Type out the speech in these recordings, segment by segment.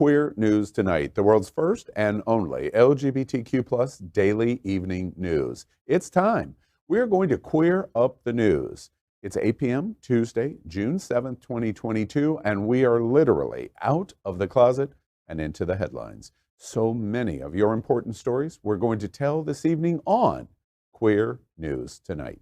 Queer News Tonight, the world's first and only LGBTQ plus daily evening news. It's time. We're going to queer up the news. It's 8 p.m. Tuesday, June 7th, 2022, and we are literally out of the closet and into the headlines. So many of your important stories we're going to tell this evening on Queer News Tonight.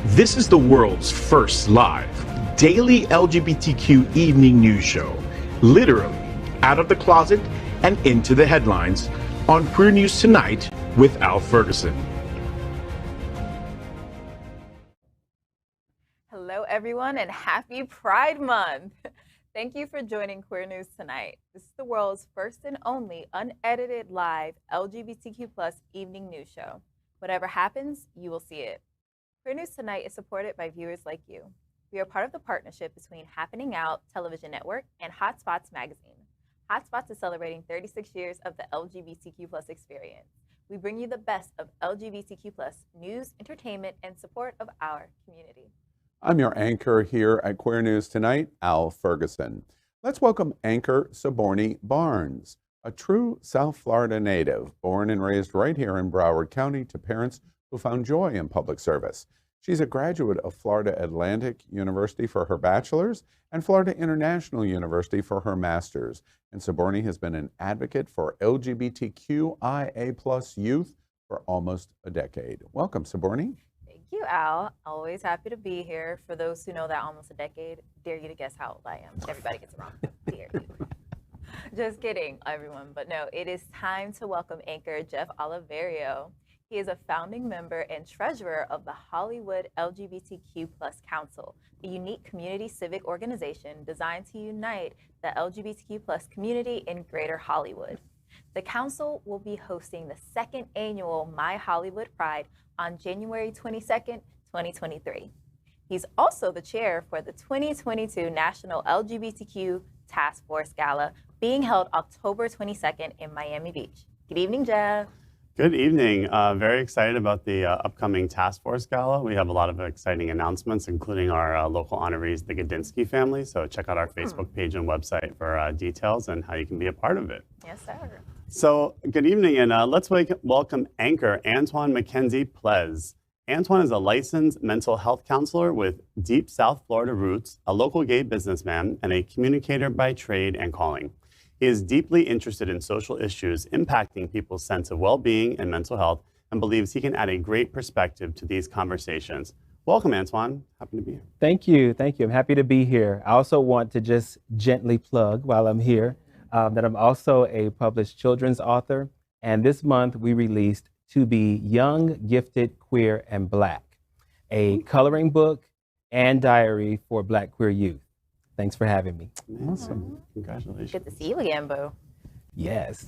This is the world's first live daily LGBTQ evening news show, literally out of the closet and into the headlines on Queer News Tonight with Al Ferguson. Hello, everyone, and happy Pride Month. Thank you for joining Queer News Tonight. This is the world's first and only unedited live LGBTQ plus evening news show. Whatever happens, you will see it. Queer News Tonight is supported by viewers like you. We are part of the partnership between Happening Out Television Network and Hotspots Magazine. Hotspots is celebrating 36 years of the LGBTQ plus experience. We bring you the best of LGBTQ plus news, entertainment, and support of our community. I'm your anchor here at Queer News Tonight, Al Ferguson. Let's welcome anchor Sobourney Barnes, a true South Florida native, born and raised right here in Broward County to parents who found joy in public service. She's a graduate of Florida Atlantic University for her bachelor's and Florida International University for her master's. And Sobourney has been an advocate for LGBTQIA plus youth for almost a decade. Welcome, Sobourney. Thank you, Al. Always happy to be here. For those who know that almost a decade, dare you to guess how old I am. Everybody gets it wrong. Dare you. Just kidding, everyone. But no, it is time to welcome anchor Jeff Oliverio. He is a founding member and treasurer of the Hollywood LGBTQ Plus Council, a unique community civic organization designed to unite the LGBTQ plus community in Greater Hollywood. The council will be hosting the second annual My Hollywood Pride on January 22nd, 2023. He's also the chair for the 2022 National LGBTQ Task Force Gala being held October 22nd in Miami Beach. Good evening, Jeff. Good evening. Very excited about the upcoming Task Force Gala. We have a lot of exciting announcements, including our local honorees, the Gadinsky family. So check out our Facebook page and website for details and how you can be a part of it. Yes, sir. So good evening, and let's welcome anchor Antwan McKenzie-Plez. Antwan is a licensed mental health counselor with deep South Florida roots, a local gay businessman, and a communicator by trade and calling. He is deeply interested in social issues impacting people's sense of well-being and mental health and believes he can add a great perspective to these conversations. Welcome, Antwan. Happy to be here. Thank you. Thank you. I'm happy to be here. I also want to just gently plug while I'm here that I'm also a published children's author. And this month we released To Be Young, Gifted, Queer, and Black, a coloring book and diary for Black queer youth. Thanks for having me. Awesome. Congratulations. Good to see you again, Boo. Yes.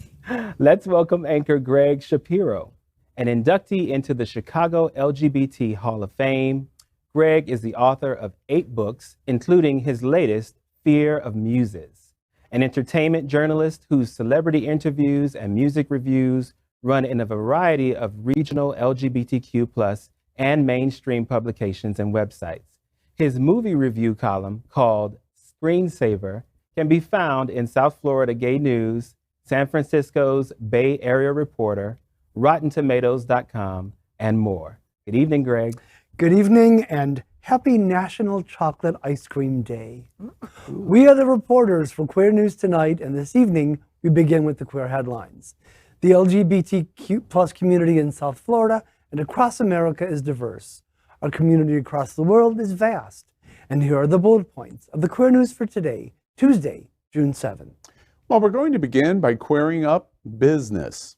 Let's welcome anchor Gregg Shapiro, an inductee into the Chicago LGBT Hall of Fame. Gregg is the author of 8 books, including his latest, Fear of Muses, an entertainment journalist whose celebrity interviews and music reviews run in a variety of regional LGBTQ+ and mainstream publications and websites. His movie review column, called Screensaver, can be found in South Florida Gay News, San Francisco's Bay Area Reporter, RottenTomatoes.com, and more. Good evening, Gregg. Good evening, and happy National Chocolate Ice Cream Day. We are the reporters for Queer News Tonight, and this evening we begin with the queer headlines. The LGBTQ plus community in South Florida and across America is diverse. Our community across the world is vast. And here are the bullet points of the Queer News for today, Tuesday, June 7th. Well, we're going to begin by queering up business.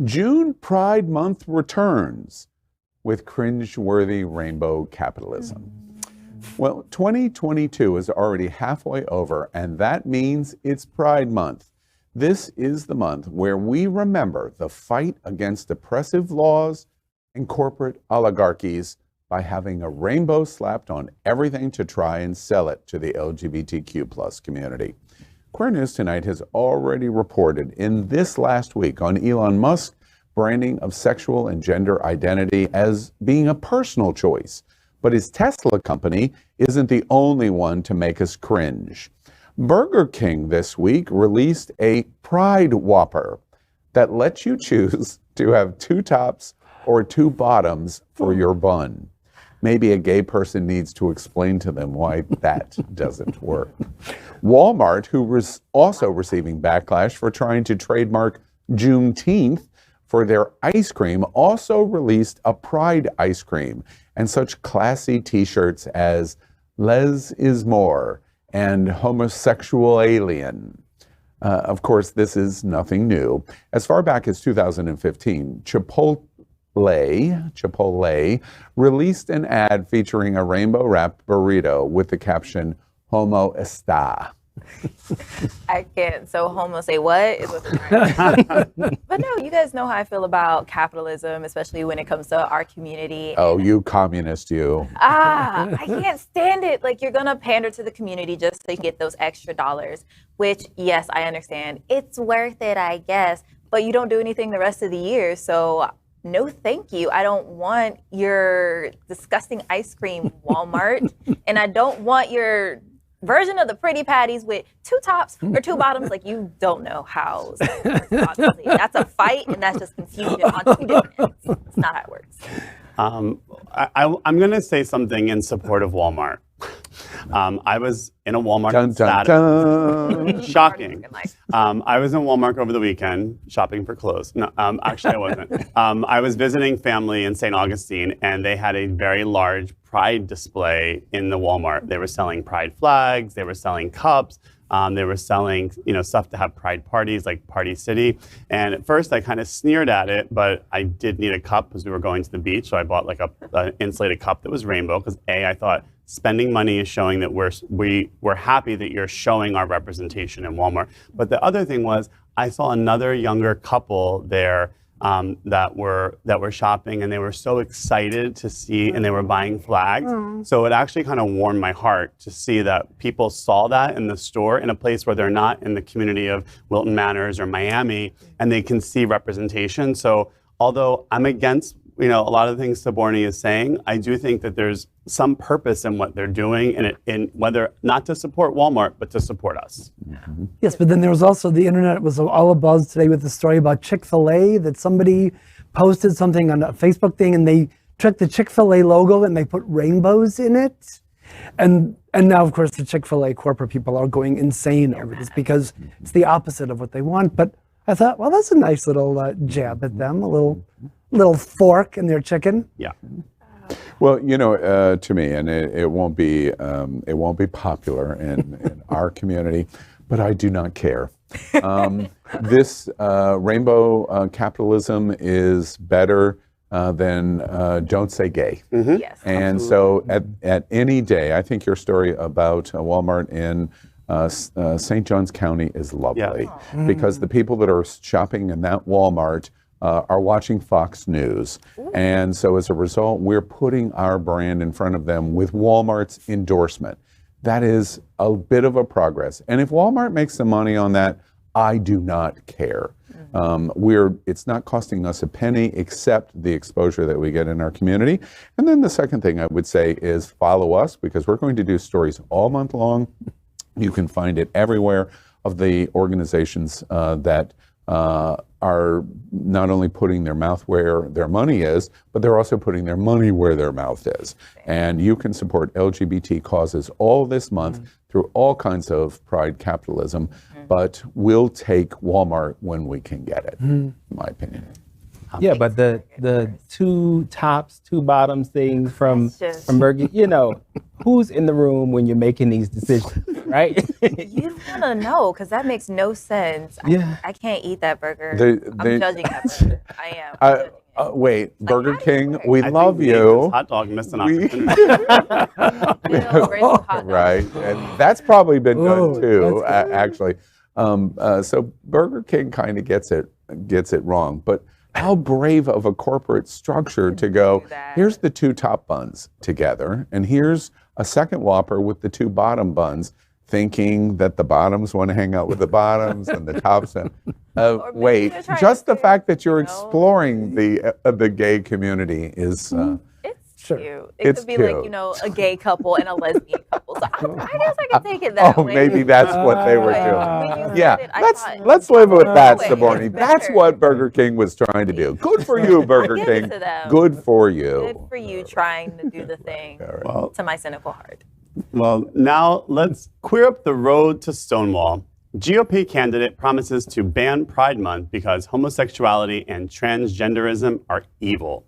June Pride Month returns with cringeworthy rainbow capitalism. Well, 2022 is already halfway over, and that means it's Pride Month. This is the month where we remember the fight against oppressive laws and corporate oligarchies by having a rainbow slapped on everything to try and sell it to the LGBTQ plus community. Queer News Tonight has already reported in this last week on Elon Musk branding of sexual and gender identity as being a personal choice, But his Tesla company isn't the only one to make us cringe. Burger King this week released a Pride Whopper that lets you choose to have 2 tops or 2 bottoms for your bun. Maybe a gay person needs to explain to them why that doesn't work. Walmart, who was also receiving backlash for trying to trademark Juneteenth for their ice cream, also released a Pride ice cream and such classy t-shirts as "Les is more" and "Homosexual Alien." Of course, this is nothing new. As far back as 2015, Chipotle released an ad featuring a rainbow-wrapped burrito with the caption, "Homo está." I can't. So homo say what is what's right. But no, you guys know how I feel about capitalism, especially when it comes to our community. Oh, you communist, you. I can't stand it. Like, you're gonna pander to the community just to get those extra dollars, which, yes, I understand. It's worth it, I guess, but you don't do anything the rest of the year. So no, thank you. I don't want your disgusting ice cream, Walmart, and I don't want your version of the pretty patties with 2 tops or 2 bottoms. Like, you don't know how. That's a fight, and that's just confusion on 2 different ends. It's not how it works. I'm going to say something in support of Walmart. I was in a Walmart Dun, dun, dun. Shocking. I was in Walmart over the weekend shopping for clothes. No, actually I wasn't. I was visiting family in St. Augustine, and they had a very large Pride display in the Walmart. They were selling Pride flags, they were selling cups, they were selling, stuff to have Pride parties like Party City. And at first I kind of sneered at it, but I did need a cup because we were going to the beach. So I bought like an insulated cup that was rainbow because I thought spending money is showing that we're happy that you're showing our representation in Walmart. But the other thing was I saw another younger couple there that were shopping, and they were so excited to see, and they were buying flags. So it actually kind of warmed my heart to see that people saw that in the store in a place where they're not in the community of Wilton Manors or Miami, and they can see representation. So although I'm against a lot of the things Sobourney is saying, I do think that there's some purpose in what they're doing, and whether not to support Walmart, but to support us. Mm-hmm. Yes, but then there was also the internet was all abuzz today with the story about Chick-fil-A, that somebody posted something on a Facebook thing, and they took the Chick-fil-A logo and they put rainbows in it. And now, of course, the Chick-fil-A corporate people are going insane over this because it's the opposite of what they want. But I thought, well, that's a nice little jab at them, a little fork in their chicken. Yeah. Well, to me, and it won't be popular in our community, but I do not care. This rainbow capitalism is better than don't say gay. Mm-hmm. Yes. And so at any day, I think your story about Walmart in St. Johns County is lovely, because the people that are shopping in that Walmart are watching Fox News. And so as a result, we're putting our brand in front of them with Walmart's endorsement. That is a bit of a progress. And if Walmart makes some money on that, I do not care. It's not costing us a penny except the exposure that we get in our community. And then the second thing I would say is follow us, because we're going to do stories all month long. You can find it everywhere of the organizations that are not only putting their mouth where their money is, but they're also putting their money where their mouth is. And you can support LGBT causes all this month through all kinds of Pride capitalism, but we'll take Walmart when we can get it, in my opinion. Yeah, but the 2 tops, 2 bottoms thing from Burger, who's in the room when you're making these decisions, right? You want to know, because that makes no sense. Yeah. I can't eat that burger. I'm judging that burger. I am. I'm judging it. Wait, Burger King, we I love think you. Nathan's hot dog missed an opportunity. Right, and that's probably been done too, actually. So Burger King kind of gets it wrong, but how brave of a corporate structure to go, here's the 2 top buns together, and here's a second Whopper with the 2 bottom buns, thinking that the bottoms want to hang out with the bottoms and the tops. Wait, just the fact that you're exploring the gay community is Sure. cute. It It's could be like, cute. you know, a gay couple and a lesbian couple. So I guess I can take it that Oh, way. maybe that's what they were But doing. when you said Yeah, it, I thought, let's live with that, wait, Sobourney. it's That's better. what Burger King was trying to do. Good for you, Burger Give King. it to them. Good for you. Good for you trying to do the thing Well, to my cynical heart. Well, now let's queer up the road to Stonewall. GOP candidate promises to ban Pride Month because homosexuality and transgenderism are evil.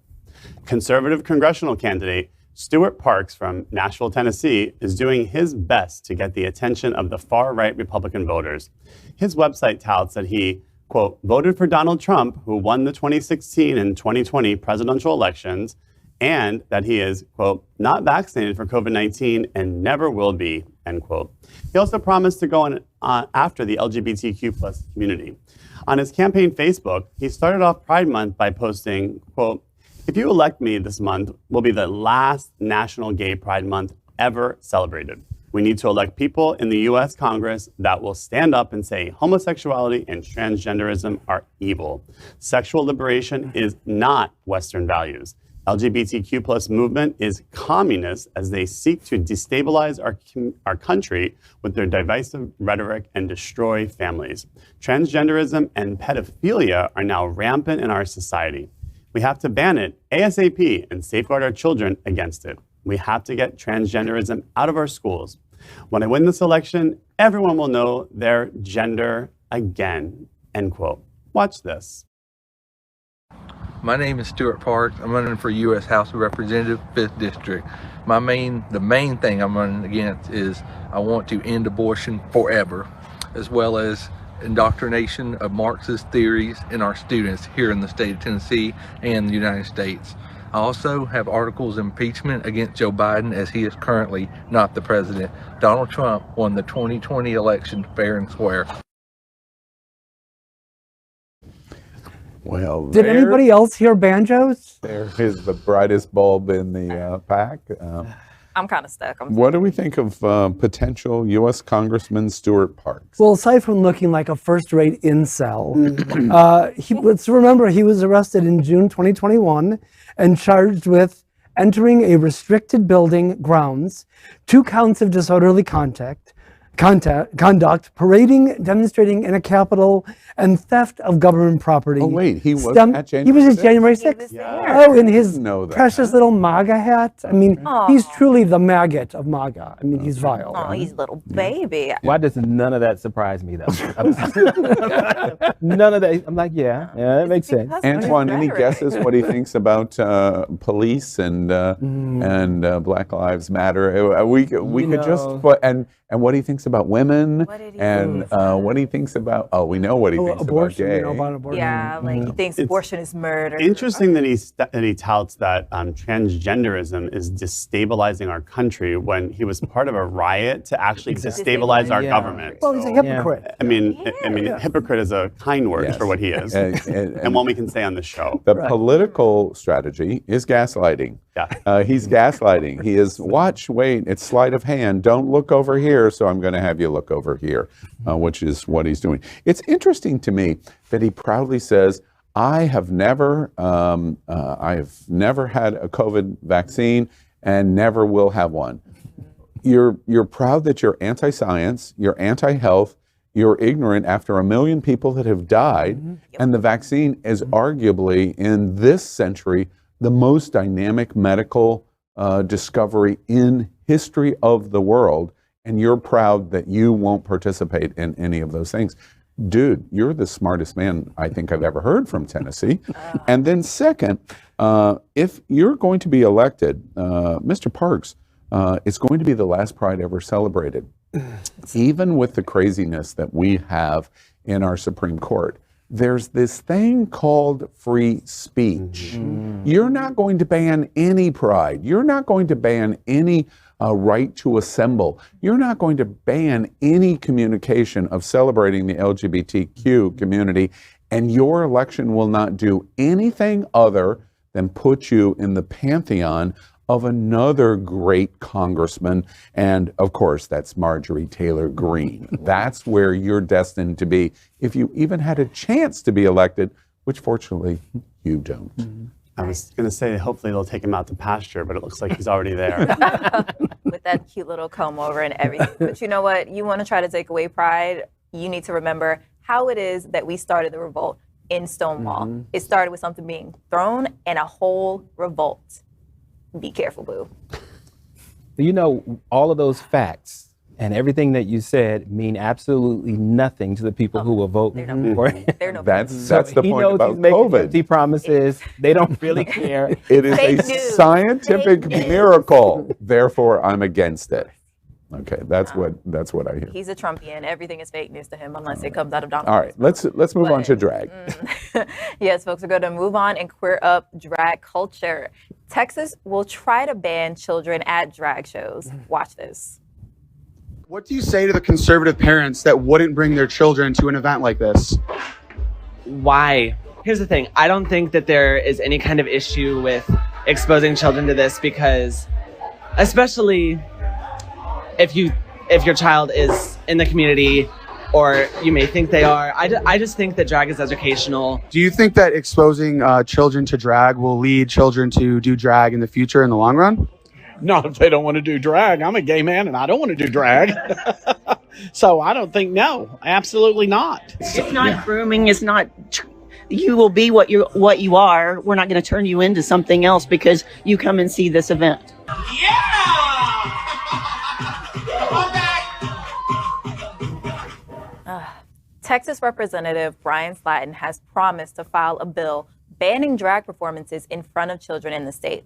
Conservative congressional candidate Stuart Parks from Nashville, Tennessee, is doing his best to get the attention of the far-right Republican voters. His website touts that he, quote, voted for Donald Trump, who won the 2016 and 2020 presidential elections, and that he is, quote, not vaccinated for COVID-19 and never will be, end quote. He also promised to go on after the LGBTQ plus community. On his campaign Facebook, he started off Pride Month by posting, quote, if you elect me this month, will be the last National Gay Pride Month ever celebrated. We need to elect people in the US Congress that will stand up and say homosexuality and transgenderism are evil. Sexual liberation is not Western values. LGBTQ plus movement is communist as they seek to destabilize our country with their divisive rhetoric and destroy families. Transgenderism and pedophilia are now rampant in our society. We have to ban it ASAP and safeguard our children against it. We have to get transgenderism out of our schools. When I win this election, everyone will know their gender again, end quote. Watch this. My name is Stuart Parks. I'm running for U.S. House of Representatives, 5th District. The main thing I'm running against is I want to end abortion forever, as well as indoctrination of Marxist theories in our students here in the state of Tennessee and the United States. I also have articles of impeachment against Joe Biden, as he is currently not the president. Donald Trump won the 2020 election fair and square. Well, Did anybody else hear banjos? There is the brightest bulb in the pack. I'm kind of stuck. What do we think of potential U.S. Congressman Stuart Parks? Well, aside from looking like a first-rate incel, let's remember he was arrested in June 2021 and charged with entering a restricted building grounds, 2 counts of disorderly conduct, parading, demonstrating in a Capitol, and theft of government property. Oh, wait, he was at January He was at 6th? January He was 6th. there. Oh, in his know that. precious little MAGA hat. I mean, he's Aw. truly the maggot of MAGA. I mean, he's vile. Oh, he's a little baby. Why does none of that surprise me, though? None of that. I'm like, yeah, that makes sense. Because of his Antwan, any rhetoric. guesses what he thinks about police and Black Lives Matter? We could just know. put and what he thinks about women What did he and think about what he thinks about. Oh, we know what he thinks Abortion, about you gay. know about abortion. Yeah, like he thinks abortion is murder. Interesting that he touts that transgenderism is destabilizing our country when he was part of a riot to actually destabilize our Yeah. government. Well, he's a So, hypocrite. I mean, hypocrite is a kind word Yes. for what he is, And and one we can say on the show. the political strategy is gaslighting. Yeah. He's gaslighting. He is, wait, it's sleight of hand. Don't look over here, so I'm going to have you look over here, which is what he's doing. It's interesting to me that he proudly says, I have never had a COVID vaccine and never will have one. You're proud that you're anti-science, you're anti-health, you're ignorant after 1 million people that have died, and the vaccine is arguably, in this century, the most dynamic medical discovery in history of the world, and you're proud that you won't participate in any of those things. Dude, you're the smartest man I think I've ever heard from Tennessee. And then second, if you're going to be elected, Mr. Parks, it's going to be the last Pride ever celebrated. Even with the craziness that we have in our Supreme Court, there's this thing called free speech. You're not going to ban any pride. You're not going to ban any right to assemble. You're not going to ban any communication of celebrating the LGBTQ community, and your election will not do anything other than put you in the pantheon of another great congressman, and of course that's Marjorie Taylor Greene. That's where you're destined to be if you even had a chance to be elected, which fortunately you don't. I was going to say, hopefully they'll take him out to pasture, but it looks like he's already there. With that cute little comb over and everything. But you know what? You want to try to take away pride, you need to remember how it is that we started the revolt in Stonewall. It started with something being thrown and a whole revolt. Be careful, boo. You know, all of those facts and everything that you said mean absolutely nothing to the people who will vote for it. That's the point about COVID. Empty promises. They don't really care. It is Fake a news. scientific miracle. Therefore, I'm against it. Okay, that's what I hear. He's a Trumpian. Everything is fake news to him unless it comes out of Donald All right, let's move on to drag. Yes, folks, we're going to move on and queer up drag culture. Texas will try to ban children at drag shows. Watch this. What do you say to the conservative parents that wouldn't bring their children to an event like this? Why? Here's the thing. I don't think that there is any kind of issue with exposing children to this because, especially if your child is in the community or you may think they are, I just think that drag is educational. Do you think that exposing children to drag will lead children to do drag in the future in the long run? Not if they don't want to do drag. I'm a gay man and I don't want to do drag. So I don't think, no, absolutely not. It's not grooming. It's not, you will be what you are. We're not going to turn you into something else because you come and see this event. Texas Representative Brian Slatton has promised to file a bill banning drag performances in front of children in the state.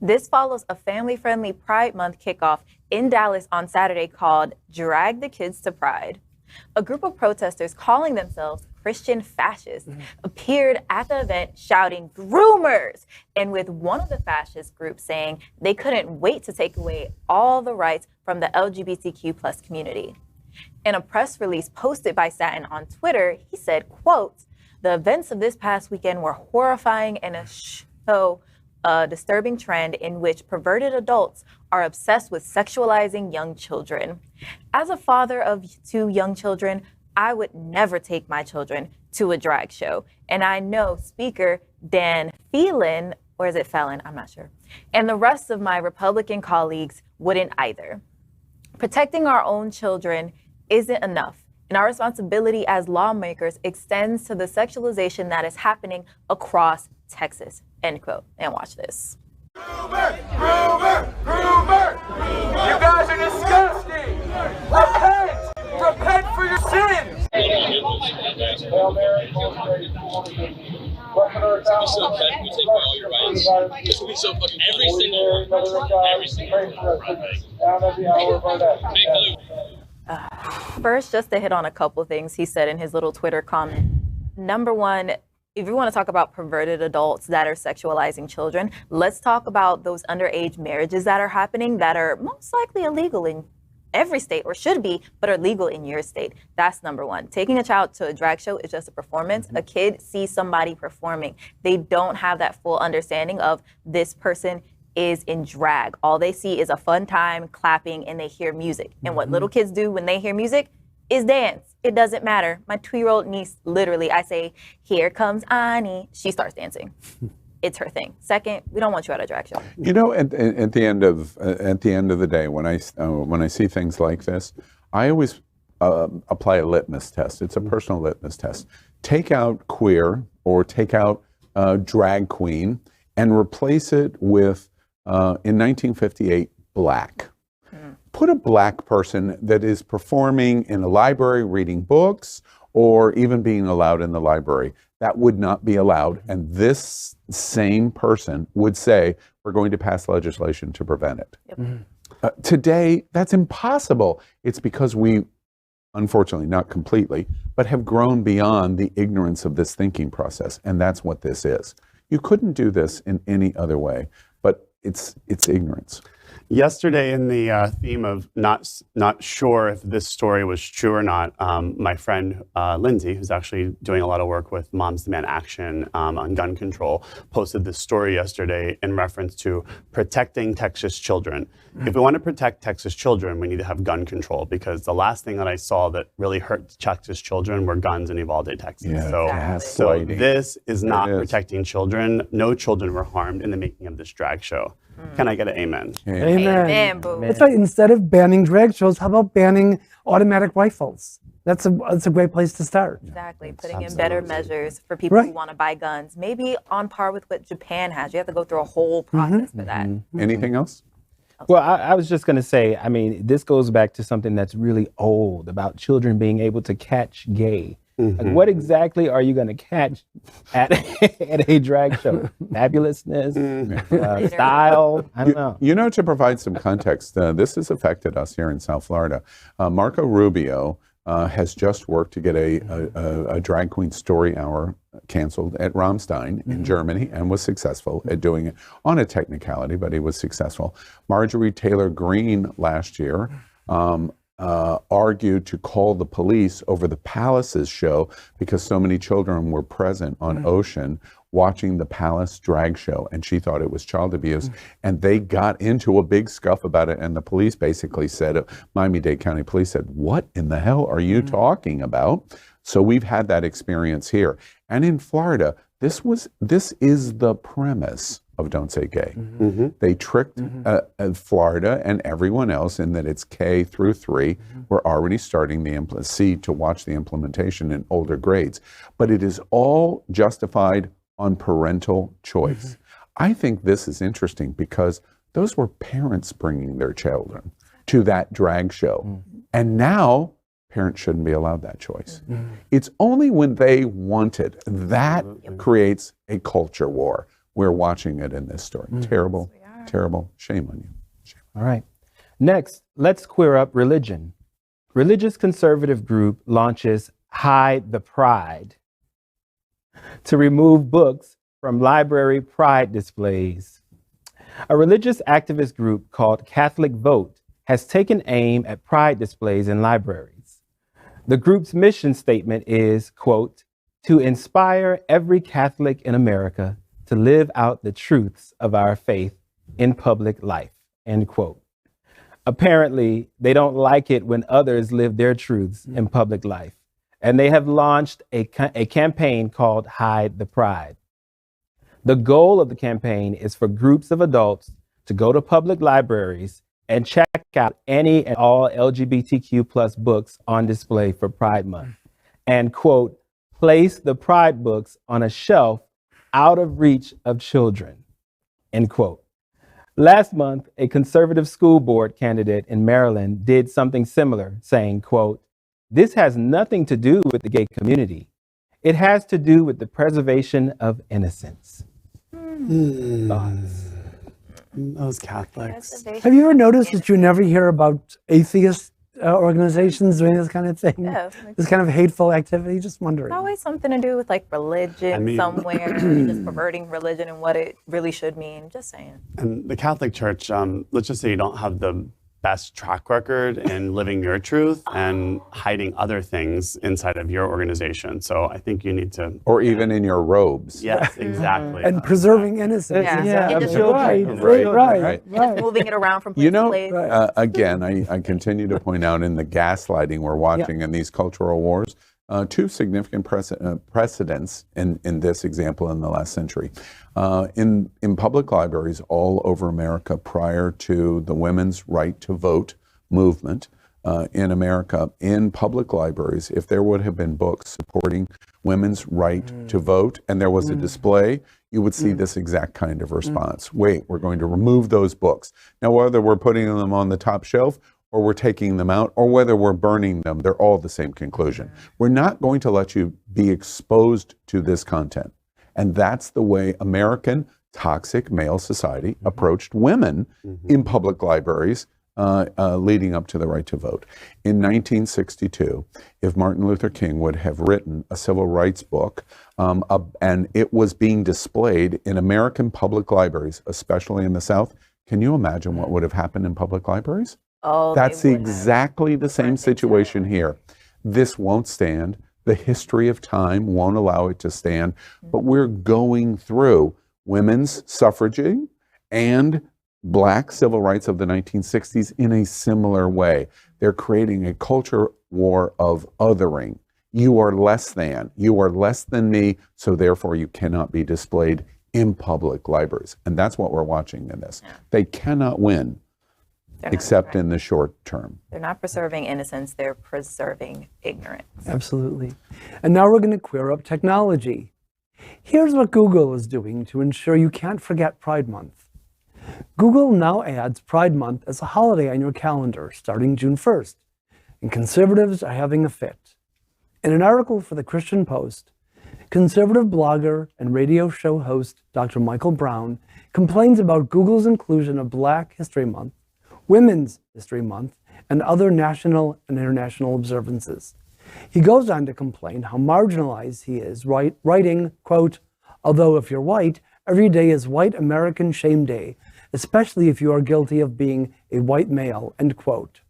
This follows a family-friendly Pride Month kickoff in Dallas on Saturday called Drag the Kids to Pride. A group of protesters calling themselves Christian fascists appeared at the event shouting "groomers," and with one of the fascist groups saying they couldn't wait to take away all the rights from the LGBTQ plus community. In a press release posted by Slatton on Twitter, he said, quote, "The events of this past weekend were horrifying and show a disturbing trend in which perverted adults are obsessed with sexualizing young children. As a father of 2 young children, I would never take my children to a drag show. And I know Speaker Dan Phelan, or is it Fallon? I'm not sure. And the rest of my Republican colleagues wouldn't either. Protecting our own children isn't enough. And our responsibility as lawmakers extends to the sexualization that is happening across Texas," end quote. And watch this. Groomer! Groomer! Groomer! Groomer! You guys are disgusting! Repent! Repent for your sins! Hail Mary, full of grace, so bad we take away all your rights. This will be so fucking every single First, just to hit on a couple things he said in his little Twitter comment. Number one, if you want to talk about perverted adults that are sexualizing children, let's talk about those underage marriages that are happening that are most likely illegal in every state, or should be, but are legal in your state. That's number one. Taking a child to a drag show is just a performance. A kid sees somebody performing. They don't have that full understanding of this person is in drag. All they see is a fun time, clapping, and they hear music. And what little kids do when they hear music is dance. It doesn't matter. My 2-year-old niece, literally, I say, "Here comes Annie." She starts dancing. It's her thing. Second, we don't want you at a drag show. You know, at the end of the day, when I see things like this, I always apply a litmus test. It's a personal litmus test. Take out queer or take out drag queen and replace it with in 1958 black. Put a black person that is performing in a library, reading books, or even being allowed in the library. That would not be allowed. And this same person would say, we're going to pass legislation to prevent it. Yep. Today, that's impossible. It's because we, unfortunately, not completely, but have grown beyond the ignorance of this thinking process. And that's what this is. You couldn't do this in any other way, but it's ignorance. Yesterday, in the theme of not sure if this story was true or not, my friend Lindsay, who's actually doing a lot of work with Moms Demand Action on gun control, posted this story yesterday in reference to protecting Texas children. If we want to protect Texas children, we need to have gun control, because the last thing that I saw that really hurt Texas children were guns in Uvalde, Texas. Yeah, so this is not protecting children. No children were harmed in the making of this drag show. Can I get an amen? Amen. boo. That's right. Instead of banning drag shows, how about banning automatic rifles? That's a great place to start. Exactly. Putting in better measures for people who want to buy guns. Maybe on par with what Japan has. You have to go through a whole process for that. Anything else? Well, I was just going to say, I mean, this goes back to something that's really old about children being able to catch gay. Like, what exactly are you going to catch at a drag show? Fabulousness, style? I don't know. You know, to provide some context, this has affected us here in South Florida. Marco Rubio has just worked to get a drag queen story hour canceled at Rammstein in Germany, and was successful at doing it on a technicality, but he was successful. Marjorie Taylor Greene last year argued to call the police over the Palaces show because so many children were present on Ocean watching the Palace drag show, and she thought it was child abuse. And they got into a big scuff about it, and the police basically said, Miami-Dade County Police said, what in the hell are you talking about? So we've had that experience here. And in Florida, this is the premise of Don't Say Gay. They tricked Florida and everyone else in that it's K through 3. We're already starting the C to watch the implementation in older grades. But it is all justified on parental choice. I think this is interesting because those were parents bringing their children to that drag show. And now parents shouldn't be allowed that choice. It's only when they want it. That creates a culture war. We're watching it in this story. Terrible, terrible. Shame on you. Shame. All right. Next, let's queer up religion. Religious conservative group launches Hide the Pride to remove books from library pride displays. A religious activist group called Catholic Vote has taken aim at pride displays in libraries. The group's mission statement is, quote, to inspire every Catholic in America to live out the truths of our faith in public life, end quote. Apparently, they don't like it when others live their truths in public life, and they have launched a campaign called Hide the Pride. The goal of the campaign is for groups of adults to go to public libraries and check out any and all LGBTQ+ books on display for Pride Month, and, quote, place the Pride books on a shelf out of reach of children, end quote. Last month, a conservative school board candidate in Maryland did something similar, saying, quote, this has nothing to do with the gay community. It has to do with the preservation of innocence. Thoughts? Those Catholics. Have you ever noticed that you never hear about atheist organizations doing this kind of thing? Yeah, this kind of hateful activity? Just wondering. It's always something to do with like religion somewhere, just perverting religion and what it really should mean. Just saying. And the Catholic Church, let's just say you don't have the best track record in living your truth and hiding other things inside of your organization. So I think you need to... Or even in your robes. Yes, exactly. And preserving innocence. Yeah, Just right. Just moving it around from place You know, to place. again, I continue to point out in the gaslighting we're watching in these cultural wars, two significant precedents in this example in the last century. In public libraries all over America prior to the women's right to vote movement in America, in public libraries, if there would have been books supporting women's right to vote and there was a display, you would see this exact kind of response. Wait, we're going to remove those books. Now, whether we're putting them on the top shelf or we're taking them out, or whether we're burning them, they're all the same conclusion. We're not going to let you be exposed to this content. And that's the way American toxic male society approached women in public libraries leading up to the right to vote. In 1962, if Martin Luther King would have written a civil rights book, and it was being displayed in American public libraries, especially in the South, Can you imagine what would have happened in public libraries? Oh, That's exactly the same situation here. This won't stand. The history of time won't allow it to stand. But we're going through women's suffraging and Black civil rights of the 1960s in a similar way. They're creating a culture war of othering. You are less than. You are less than me, so therefore you cannot be displayed in public libraries. And that's what we're watching in this. They cannot win, except in the short term. They're not preserving innocence, they're preserving ignorance. Absolutely. And now we're going to queer up technology. Here's what Google is doing to ensure you can't forget Pride Month. Google now adds Pride Month as a holiday on your calendar starting June 1st, and conservatives are having a fit. In an article for the Christian Post, conservative blogger and radio show host Dr. Michael Brown complains about Google's inclusion of Black History Month, Women's History Month, and other national and international observances. He goes on to complain how marginalized he is, writing, quote, "Although if you're white, every day is White American Shame Day, especially if you are guilty of being a white male," end quote.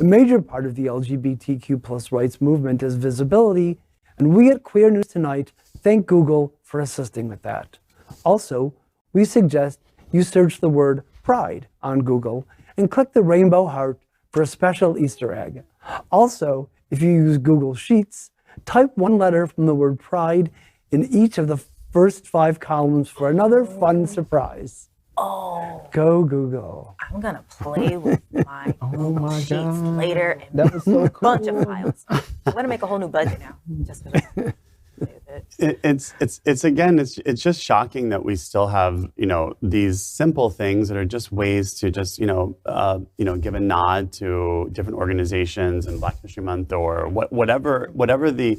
A major part of the LGBTQ+ rights movement is visibility, and we at Queer News Tonight thank Google for assisting with that. Also, we suggest you search the word Pride on Google and click the rainbow heart for a special Easter egg. Also, if you use Google Sheets, type one letter from the word Pride in each of the first 5 columns for another fun surprise. Oh. Go Google. I'm going to play with my Google Sheets later and That was so a bunch of files. I'm going to make a whole new budget now. Just for that. It's just shocking that we still have, these simple things that are just ways to just, give a nod to different organizations and Black History Month or whatever the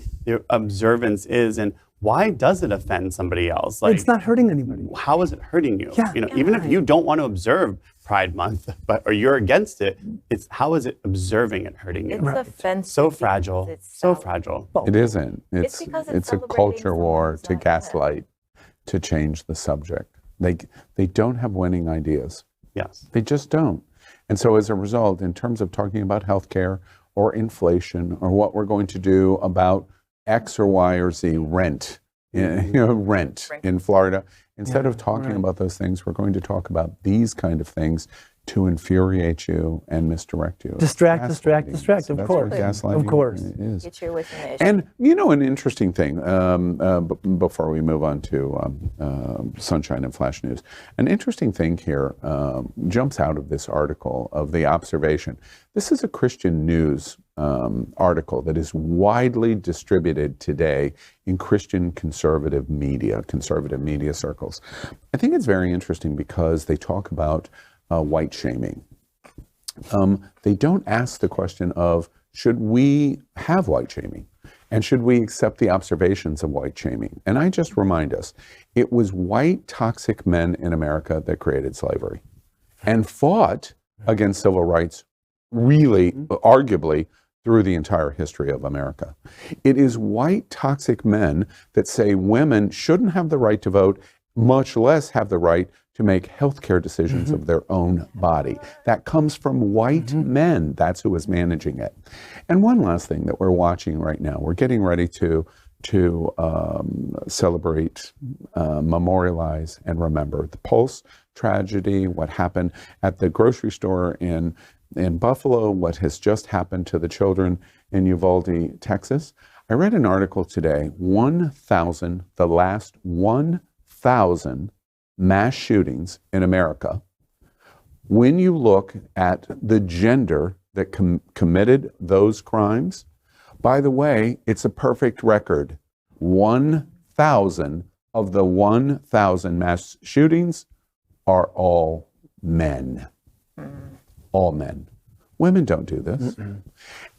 observance is. And why does it offend somebody else? Like, it's not hurting anybody. How is it hurting you? Yeah, Even if you don't want to observe Pride Month, or you're against it, it's how is it observing it hurting you? It's offensive. So fragile. So fragile. It isn't. It's because it's a culture war to gaslight, to change the subject. They don't have winning ideas. Yes. They just don't. And so as a result, in terms of talking about healthcare or inflation or what we're going to do about X or Y or Z rent, rent in Florida, instead of talking about those things, we're going to talk about these kind of things to infuriate you and misdirect you. Distract, So of course. That's what gaslighting Of course. is. Get you away from the issue. And an interesting thing, before we move on to Sunshine and Flash News, an interesting thing here jumps out of this article of the observation. This is a Christian news article that is widely distributed today in Christian conservative media circles. I think it's very interesting because they talk about white shaming. They don't ask the question of, should we have white shaming? And should we accept the observations of white shaming? And I just remind us, it was white toxic men in America that created slavery and fought against civil rights, really, arguably, through the entire history of America. It is white toxic men that say women shouldn't have the right to vote, much less have the right to make healthcare decisions of their own body. That comes from white men. That's who is managing it. And one last thing that we're watching right now, we're getting ready to celebrate, memorialize, and remember the Pulse tragedy, what happened at the grocery store in Buffalo, what has just happened to the children in Uvalde, Texas. I read an article today, the last 1,000 mass shootings in America. When you look at the gender that committed those crimes, by the way, it's a perfect record. 1,000 of the 1,000 mass shootings are all men. All men. Women don't do this.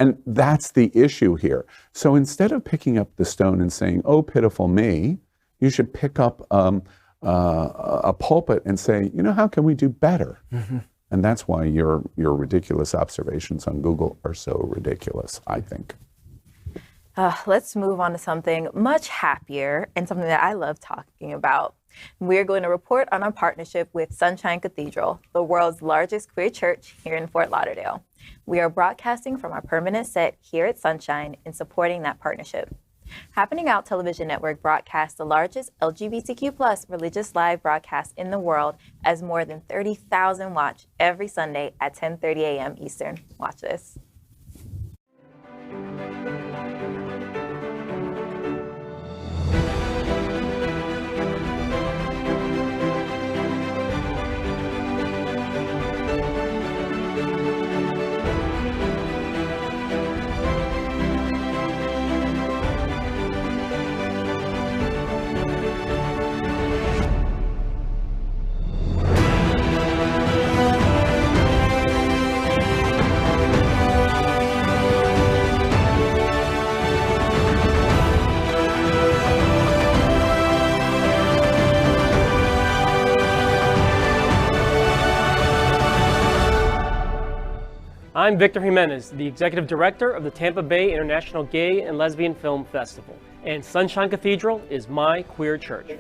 And that's the issue here. So instead of picking up the stone and saying, oh, pitiful me, you should pick up a pulpit and say, how can we do better? And that's why your ridiculous observations on Google are so ridiculous, I think. Let's move on to something much happier and something that I love talking about. We're going to report on our partnership with Sunshine Cathedral, the world's largest queer church here in Fort Lauderdale. We are broadcasting from our permanent set here at Sunshine in supporting that partnership. Happening Out Television Network broadcasts the largest LGBTQ+ religious live broadcast in the world, as more than 30,000 watch every Sunday at 10:30 a.m. Eastern. Watch this. I'm Victor Jimenez, the Executive Director of the Tampa Bay International Gay and Lesbian Film Festival, and Sunshine Cathedral is my queer church.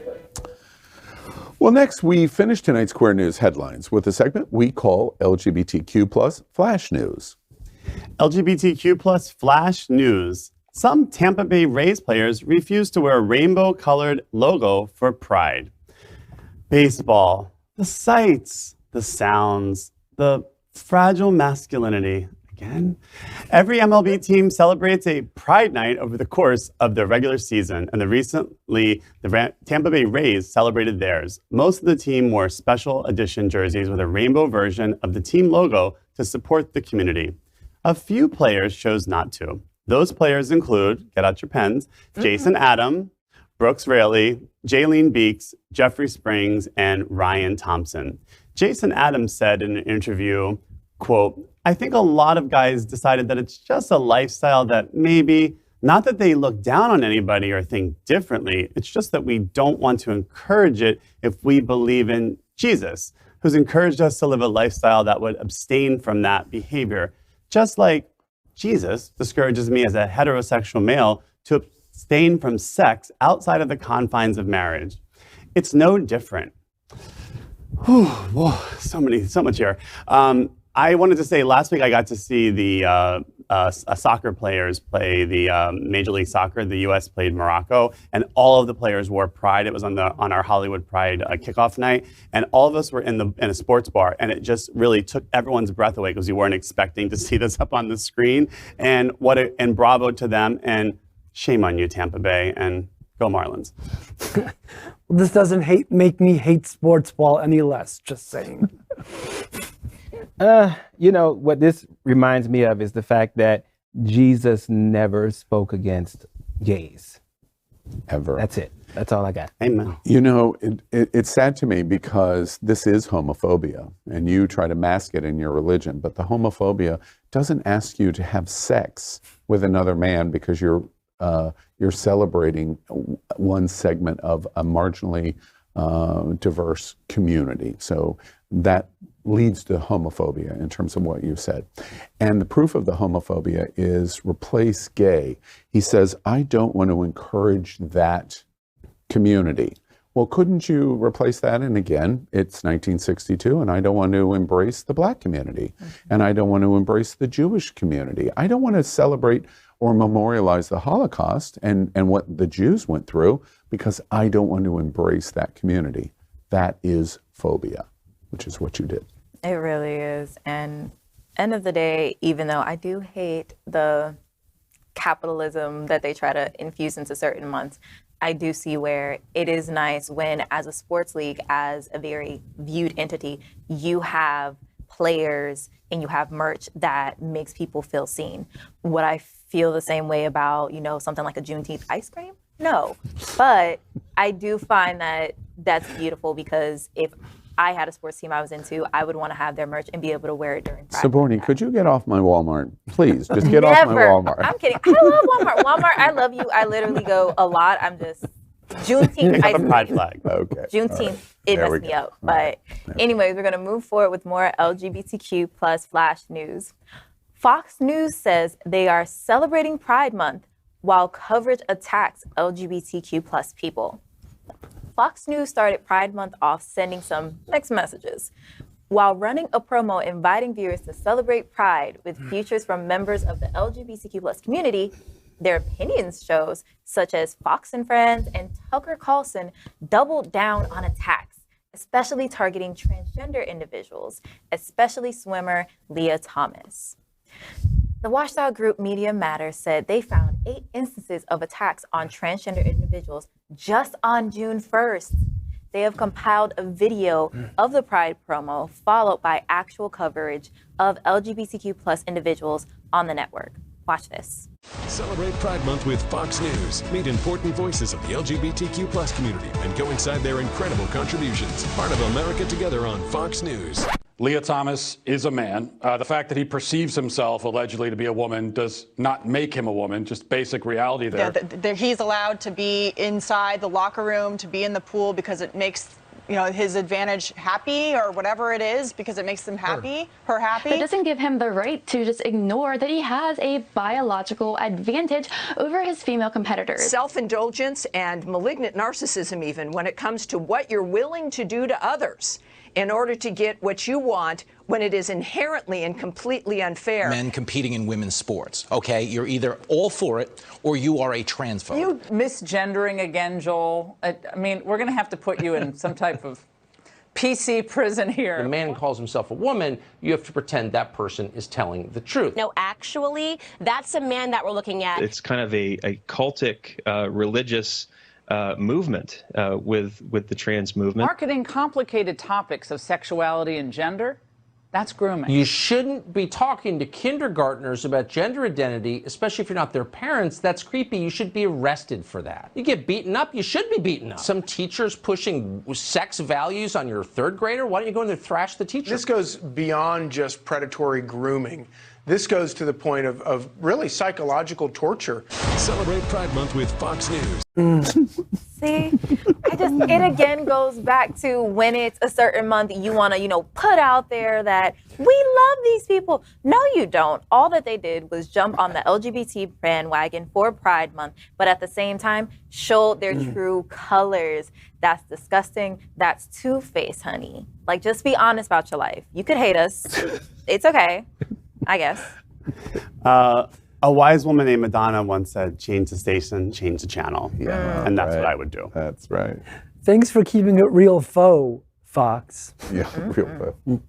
Well, next we finish tonight's Queer News headlines with a segment we call LGBTQ+ Flash News. LGBTQ+ Flash News. Some Tampa Bay Rays players refuse to wear a rainbow-colored logo for Pride. Baseball, the sights, the sounds, the fragile masculinity. Again, every MLB team celebrates a Pride Night over the course of their regular season, and recently the Tampa Bay Rays celebrated theirs. Most of the team wore special edition jerseys with a rainbow version of the team logo to support the community. A few players chose not to. Those players include, get out your pens, Jason Adam, Brooks Raley, Jaylene Beeks, Jeffrey Springs, and Ryan Thompson. Jason Adams said in an interview, quote, "I think a lot of guys decided that it's just a lifestyle that maybe, not that they look down on anybody or think differently, it's just that we don't want to encourage it if we believe in Jesus, who's encouraged us to live a lifestyle that would abstain from that behavior. Just like Jesus discourages me as a heterosexual male to abstain from sex outside of the confines of marriage. It's no different." Whew, whoa, so much here. I wanted to say last week I got to see the soccer players play the Major League Soccer. The U.S. played Morocco, and all of the players wore Pride. It was on our Hollywood Pride kickoff night, and all of us were in a sports bar, and it just really took everyone's breath away because we weren't expecting to see this up on the screen. And and bravo to them, and shame on you, Tampa Bay, and go Marlins. Well, this doesn't make me hate sports ball any less, just saying. You know, what this reminds me of is the fact that Jesus never spoke against gays. Ever. That's it. That's all I got. Amen. You know, it's sad to me because this is homophobia, and you try to mask it in your religion, but the homophobia doesn't ask you to have sex with another man because you're celebrating one segment of a marginally diverse community. So that leads to homophobia in terms of what you said. And the proof of the homophobia is replace gay. He says, I don't want to encourage that community. Well, couldn't you replace that? And again, it's 1962, and I don't want to embrace the Black community, and I don't want to embrace the Jewish community. I don't want to celebrate or memorialize the Holocaust and what the Jews went through because I don't want to embrace that community. That is phobia, which is what you did. It really is. And end of the day, even though I do hate the capitalism that they try to infuse into certain months, I do see where it is nice when, as a sports league, as a very viewed entity, you have players and you have merch that makes people feel seen. Would I feel the same way about, you know, something like a Juneteenth ice cream? No. But I do find that that's beautiful because if I had a sports team I was into, I would want to have their merch and be able to wear it during Pride. Sobourney, could you get off my Walmart? Please, just get off my Walmart. I'm kidding. I love Walmart. Walmart, I love you. I literally go a lot. I'm just, Juneteenth ice cream. Pride flag. Okay. Juneteenth, it messed me up. But anyways, we're going to move forward with more LGBTQ plus flash news. Fox News says they are celebrating Pride Month while coverage attacks LGBTQ plus people. Fox News started Pride Month off sending some mixed messages. While running a promo inviting viewers to celebrate Pride with features from members of the LGBTQ+ community, their opinions shows, such as Fox and Friends and Tucker Carlson, doubled down on attacks, especially targeting transgender individuals, especially swimmer Leah Thomas. The watchdog group Media Matters said they found 8 instances of attacks on transgender individuals just on June 1st. They have compiled a video of the Pride promo, followed by actual coverage of LGBTQ+ individuals on the network. Watch this. Celebrate Pride Month with Fox News. Meet important voices of the LGBTQ+ community and go inside their incredible contributions. Part of America Together on Fox News. Leah Thomas is a man. The fact that he perceives himself allegedly to be a woman does not make him a woman, just basic reality there. Yeah, he's allowed to be inside the locker room, to be in the pool because it makes his advantage happy or whatever it is, because it makes them happy, her happy. It doesn't give him the right to just ignore that he has a biological advantage over his female competitors. Self-indulgence and malignant narcissism even when it comes to what you're willing to do to others in order to get what you want when it is inherently and completely unfair. Men competing in women's sports, okay? You're either all for it or you are a transphobe. You misgendering again, Joel. I mean, we're going to have to put you in some type of PC prison here. When a man calls himself a woman, you have to pretend that person is telling the truth. No, actually, that's a man that we're looking at. It's kind of a cultic, religious movement with the trans movement. Marketing complicated topics of sexuality and gender, that's grooming. You shouldn't be talking to kindergartners about gender identity, especially if you're not their parents. That's creepy. You should be arrested for that. You get beaten up, you should be beaten up. Some teachers pushing sex values on your 3rd grader, why don't you go in there and thrash the teacher? This goes beyond just predatory grooming. This goes to the point of really psychological torture. Celebrate Pride Month with Fox News. See, it again goes back to when it's a certain month you want to, put out there that we love these people. No, you don't. All that they did was jump on the LGBT bandwagon for Pride Month, but at the same time, showed their true colors. That's disgusting. That's two-faced, honey. Like, just be honest about your life. You could hate us. It's okay, I guess. A wise woman named Madonna once said, change the station, change the channel. Yeah, and that's what I would do. That's right. Thanks for keeping it real faux, Fox. Yeah, real faux.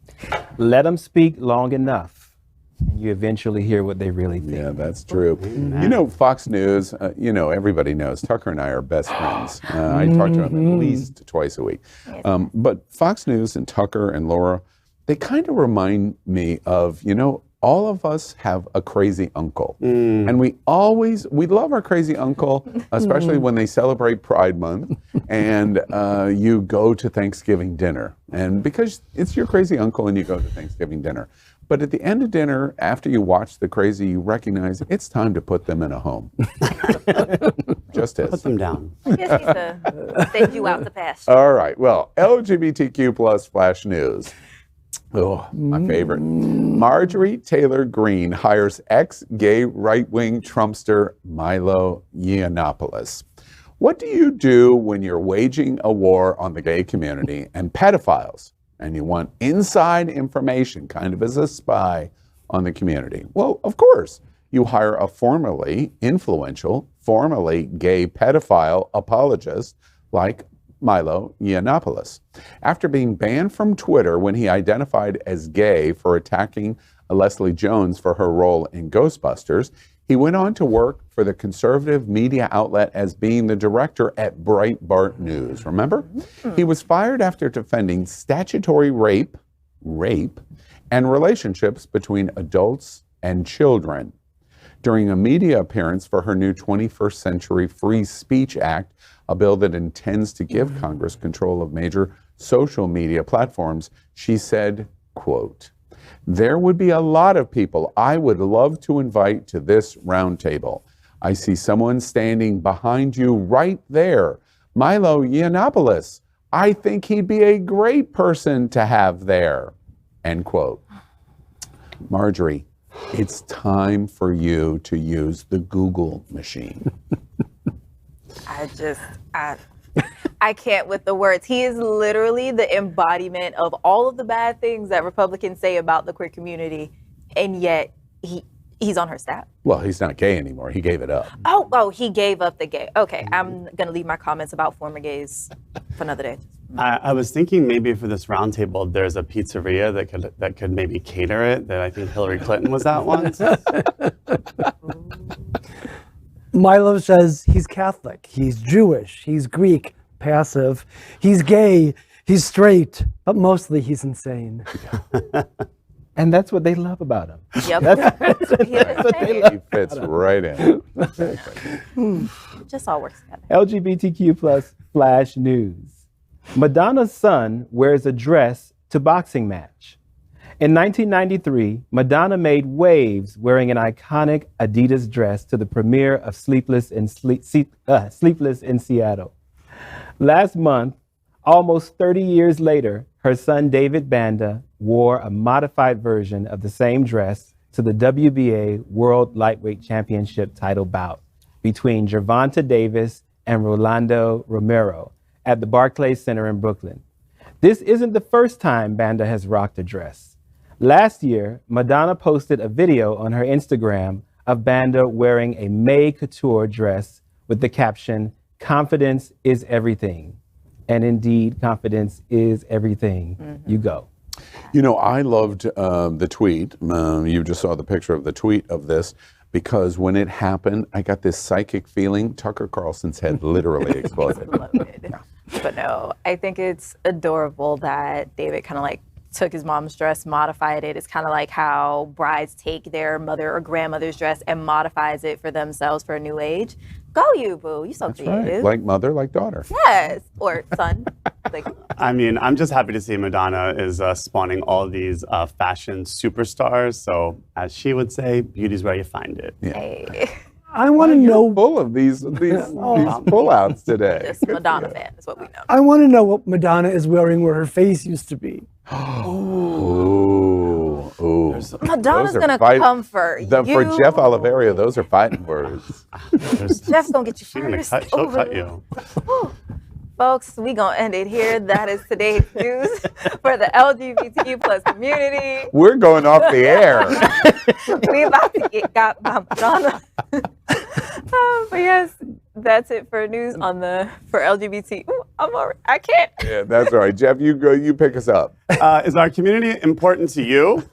Let them speak long enough, and you eventually hear what they really think. Yeah, that's true. You know, Fox News, everybody knows Tucker and I are best friends. I talk to him at least twice a week. But Fox News and Tucker and Laura, they kind of remind me of, all of us have a crazy uncle. And we love our crazy uncle, especially when they celebrate Pride Month and you go to Thanksgiving dinner. And because it's your crazy uncle and you go to Thanksgiving dinner. But at the end of dinner, after you watch the crazy, you recognize it's time to put them in a home. Just as. Put them down. I guess he's to send you out the pasture. All right. Well, LGBTQ plus flash news. Oh, my favorite. Marjorie Taylor Greene hires ex-gay right-wing Trumpster Milo Yiannopoulos. What do you do when you're waging a war on the gay community and pedophiles, and you want inside information, kind of as a spy on the community? Well, of course, you hire a formerly influential, formerly gay pedophile apologist like Milo Yiannopoulos. After being banned from Twitter when he identified as gay for attacking Leslie Jones for her role in Ghostbusters, he went on to work for the conservative media outlet as being the director at Breitbart News. Remember? He was fired after defending statutory rape, and relationships between adults and children. During a media appearance for her new 21st Century Free Speech Act, a bill that intends to give Congress control of major social media platforms, she said, quote, "There would be a lot of people I would love to invite to this roundtable. I see someone standing behind you right there, Milo Yiannopoulos. I think he'd be a great person to have there," end quote. Marjorie, it's time for you to use the Google machine. I can't with the words. He is literally the embodiment of all of the bad things that Republicans say about the queer community, and yet he's on her staff. Well, he's not gay anymore. He gave it up. Oh, he gave up the gay. Okay, I'm going to leave my comments about former gays for another day. I was thinking maybe for this roundtable, there's a pizzeria that could maybe cater it, that I think Hillary Clinton was at once. Milo says he's Catholic, he's Jewish, he's Greek, passive, he's gay, he's straight, but mostly he's insane. And that's what they love about him. Yep. That's what they love He fits right in. Just all works together. LGBTQ plus flash news. Madonna's son wears a dress to boxing match. In 1993, Madonna made waves wearing an iconic Adidas dress to the premiere of Sleepless in Seattle. Last month, almost 30 years later, her son David Banda wore a modified version of the same dress to the WBA World Lightweight Championship title bout between Gervonta Davis and Rolando Romero at the Barclays Center in Brooklyn. This isn't the first time Banda has rocked a dress. Last year, Madonna posted a video on her Instagram of Banda wearing a May Couture dress with the caption, "Confidence is everything." And indeed, confidence is everything. Mm-hmm. You go. You know, I loved the tweet. You just saw the picture of the tweet of this, because when it happened, I got this psychic feeling Tucker Carlson's head literally exploded. But no, I think it's adorable that David kind of like took his mom's dress, modified it. It's kind of like how brides take their mother or grandmother's dress and modifies it for themselves for a new age. Go you, boo. You so creative. Right. Like mother, like daughter. Yes. Or son. I mean, I'm just happy to see Madonna is spawning all these fashion superstars. So, as she would say, beauty's where you find it. Yeah. Hey. I want to know. Full of these pullouts today. Just Madonna fan is what we know. I want to know what Madonna is wearing where her face used to be. Ooh. Madonna's gonna come for you. For Jeff Oliverio, those are fighting words. Jeff's gonna get you first. She'll cut you. Folks, we gonna end it here. That is today's news for the LGBTQ plus community. We're going off the air. We about to get got by Madonna. But yes, that's it for news for LGBT. Ooh, I can't. Yeah, that's all right. Jeff, you go. You pick us up. Is our community important to you?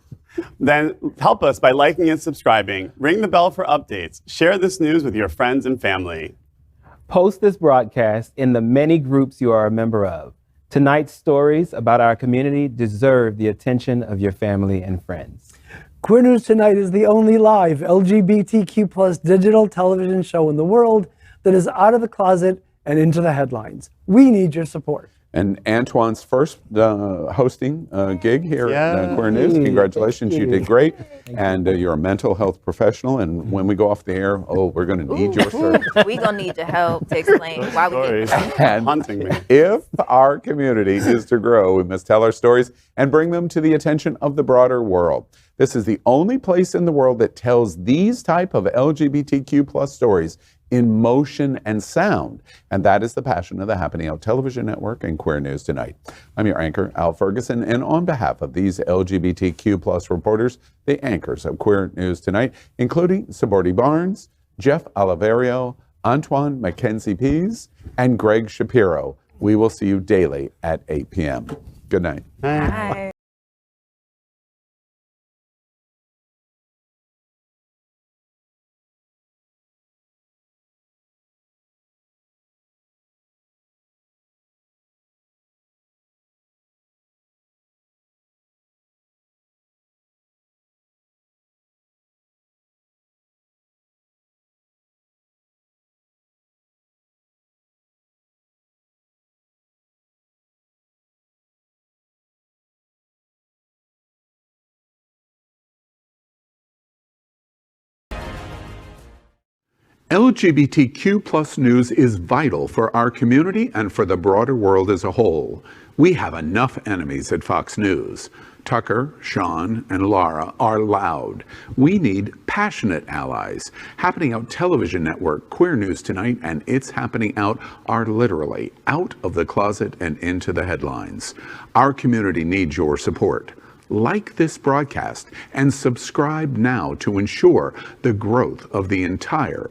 Then help us by liking and subscribing. Ring the bell for updates. Share this news with your friends and family. Post this broadcast in the many groups you are a member of. Tonight's stories about our community deserve the attention of your family and friends. Queer News Tonight is the only live LGBTQ plus digital television show in the world that is out of the closet and into the headlines. We need your support. And Antwan's first hosting gig here at Queer News. Congratulations, you did great. And you're a mental health professional. And when we go off the air, we're going to need your service. We're going to need your help to explain why we get hunting me. If our community is to grow, we must tell our stories and bring them to the attention of the broader world. This is the only place in the world that tells these type of LGBTQ plus stories in motion and sound. And that is the passion of the Happening Out Television Network and Queer News Tonight. I'm your anchor, Al Ferguson, and on behalf of these LGBTQ plus reporters, the anchors of Queer News Tonight, including Sobourney Barnes, Jeff Oliverio, Antwan McKenzie-Plez, and Gregg Shapiro. We will see you daily at 8 p.m. Good night. Bye. LGBTQ plus news is vital for our community and for the broader world as a whole. We have enough enemies at Fox News. Tucker, Sean, and Laura are loud. We need passionate allies. Happening Out Television Network, Queer News Tonight, and It's Happening Out are literally out of the closet and into the headlines. Our community needs your support. Like this broadcast and subscribe now to ensure the growth of the entire